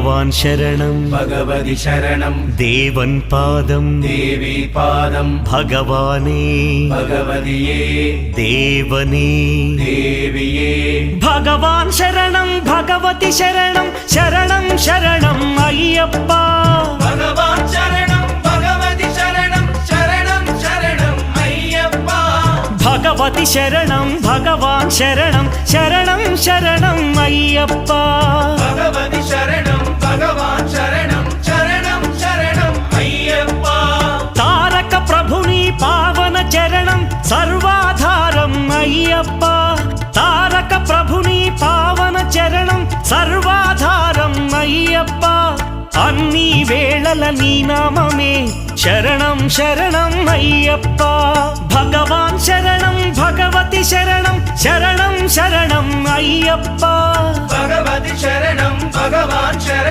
ഭഗവാൻ ശരണം ഭഗവതി ശരണം ദേവൻ പാദം ദേവി പാദം ഭഗവാനേ ഭഗവതിയേ ദേവനേ ദേവിയേ ഭഗവാൻ ശരണം ഭഗവതി ശരണം ശരണം ശരണം അയ്യപ്പ ഭഗവാൻ ശരണം ഭഗവതി ശരണം ശരണം ശരണം അയ്യപ്പ ഭഗവതി ശരണം ഭഗവാൻ ശരണം ശരണം ശരണം അയ്യപ്പ ഭഗവതി ശരണം ഭഗവാൻ ശരണം ശരണം ശരണം അയ്യപ്പ താരക ప్రభుని പാവന ചരണം സർവാധാരം అయ్యప్ప తారక ప్రభుని పావన చరణం సర్వాధారం అయ్యప్ప అన్ని వేళల నీ నామమే శరణం శరణం అయ్యప్ప భగవాన్ శరణం భగవతి శరణం శరణం శరణం అయ్యప్ప భగవతి శరణం భగవాన్ శరణం